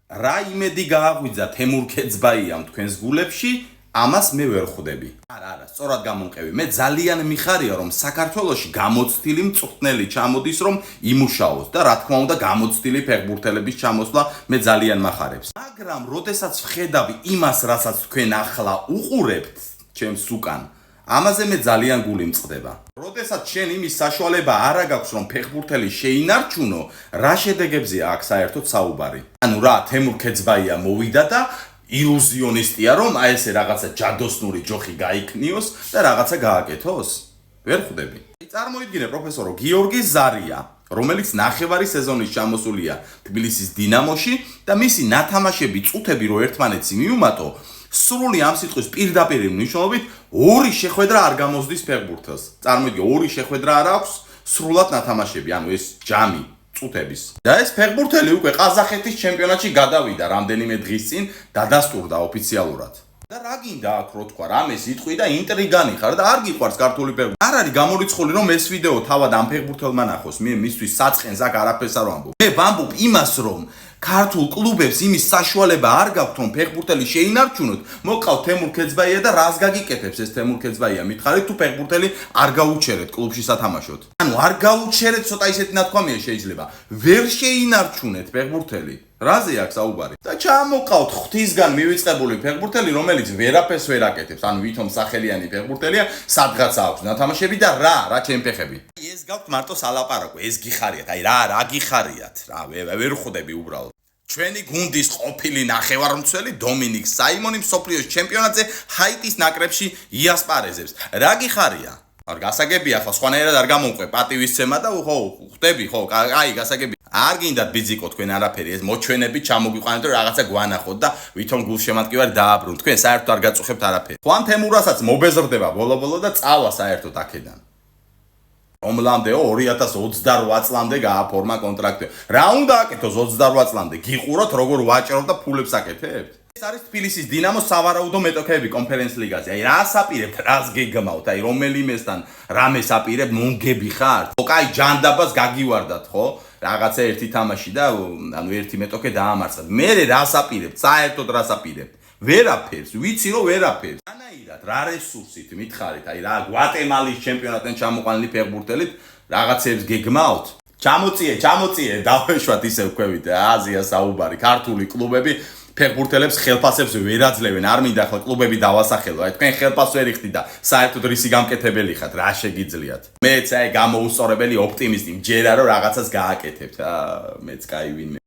რა იმედი გააღვიძა თემურ ქეძბაიამ თქვენს გულებში, ამას მე ვერ ხვდები. არა, სწორად გამომყევი. მე ძალიან მიხარია, რომ საქართველოში გამოცდილი მწვრთნელი ჩამოდის, რომ იმუშაოს და რა თქმა უნდა გამოცდილი ფეხბურთელების ჩამოსვლა მე ძალიან მახარებს. მაგრამ როდესაც ვხედავ იმას, რასაც თქვენ ახლა უყურებთ, ჩემს უკან, ამაზე მე ძალიან გული მწყდება. როდესაც შენ იმის საშუალება არ აქვს, რომ ფეხბურთელი შეინარჩუნო, რა შედეგებზეა აქ საერთოდ საუბარი? ანუ რა, თემურ ქეძბაია მოვიდა და ილუზიონისტია, რომ აი ესე რაღაცა ჯადოსნური ჯოხი გაიქნიოს და რაღაცა გააკეთოს? ვერ ხვდები. წარმოიდგინე პროფესორო გიორგი ზარია, რომელიც ნახევარი სეზონის ჩამოსულია თბილისის დინამოში და მისი ნათამაშები წუთები რო ერთმანეთს მიუმატო, სრული ამ სიტყვის პირდაპირ მნიშვნელობით ორი შეხვედრა არ გამოსდის ფეხბურთელს. წარმოიდგინე, ორი შეხვედრა არ აქვს სრულად ნათამაშები, ანუ ეს ჯამი წუთების. და ეს ფეხბურთელი უკვე ყაზახეთის ჩემპიონატში გადავიდა რამდენიმე დღის წინ დადასტურდა ოფიციალურად. და რა გინდა აქ რო თქვა, რამე სიტყვი და ინტრიგანი ხარ და არ გიყვარს ქართული ფეხბურთი. არ არის გამორიცხული რომ ეს ვიდეო თავად ამ ფეხბურთელმა ნახოს, მე მისთვის საწყენს აქ არაფერს არ ვამბობ. მე ვამბობ იმას, რომ ქართულ კლუბებს იმის საშუალება არ გაქვთ, რომ ფეხბურთელი შეინარჩუნოთ, მოკავთ თემურ ქეძბაია და რას გაგიკეთებს ეს თემურ ქეძბაია? მითხარით თუ ფეხბურთელი არ გაუჩერეთ კლუბში სათამაშოდ. ანუ არ გაუჩერეთ, ცოტა ისეთი ნათქვამია შეიძლება. ვერ შეინარჩუნეთ ფეხბურთელი. რაზე აქვს საუბარი? და ჩამოყავთ ღვთისგან მივიწყებული ფეხბურთელი, რომელიც ვერაფერს ვერ აკეთებს, ანუ ვითომ სახელიანი ფეხბურთელია, სადღაც აქვს ნათამაშები და რა ჩემ ფეხები. ეს გაქვთ მარტო სალაპარაკო, ეს გიხარიათ, აი რა გიხარიათ, რა ვერ ხვდები უბრალოდ. ჩვენი გუნდის ყოფილი ნახევარმცველი დომინიკ საიმონი მსოფლიოს ჩემპიონატზე ჰაიტის ნაკრებში იასპარეზებს. რა გიხარია? არ გასაგებია ხო, სხვანაირად არ გამომყვე პატივისცემა და ხო, ხვდები ხო, აი გასაგებია. არ გინდათ ბიძიკო თქვენ არაფერი, ეს მოჩვენები ჩამოგიყვანეთ და რაღაცა გვანახოთ და ვითომ გულშემატკივარი დააბრუნოთ. თქვენ საერთოდ არ გაწუხებთ არაფერი. ხوان თემურასაც მობეზრდება ბოლო-ბოლო და წავა საერთოდ აქედან. რომლამდე 2028 წლამდე გააფორმა კონტრაქტი. რა უნდა აკეთოს 28 წლამდე? გიყუროთ როგორ ვაჭრობ და ფულებს აკეთებთ? ეს არის თბილისის დინამოს სავარაუდო მეტოქეები კონფერენც ლიგაზე. აი რას აპირებთ, რას გეგმავთ? აი რომელიმესთან რამეს აპირებთ, მონგები ხართ? ხო, კაი ჯანდაბას გაგივარდათ, ხო? რაღაცა ერთი თამაში და ანუ ერთი მეტოქე დაამარცხეთ. მე რას აპირებთ? საერთოდ რას აპირებთ? ვერაფერს, ვიცი რომ ვერაფერს. რანაირად, რა რესურსით მითხარით? აი რა გვატემალის ჩემპიონატიდან ჩამოყვანილი ფეხბურთელით რაღაცებს გეგმავთ? ჩამოწიე, დავეშვათ ისე ვქვევით, აზია საუბარი, ქართული კლუბები ფეხბურთელებს ხელფასებს ვერ აძლევენ, არ მინდა ხო კლუბები დავასახელო. აი თქვენ ხელფასს ვერ იხდით და საერთოდ რისი გამკეთებელი ხართ, რა შეგიძლიათ? მეც აი გამოუსწორებელი ოპტიმისტი, მჯერა რომ რაღაცას გააკეთებთ. მეც კაი ვინმე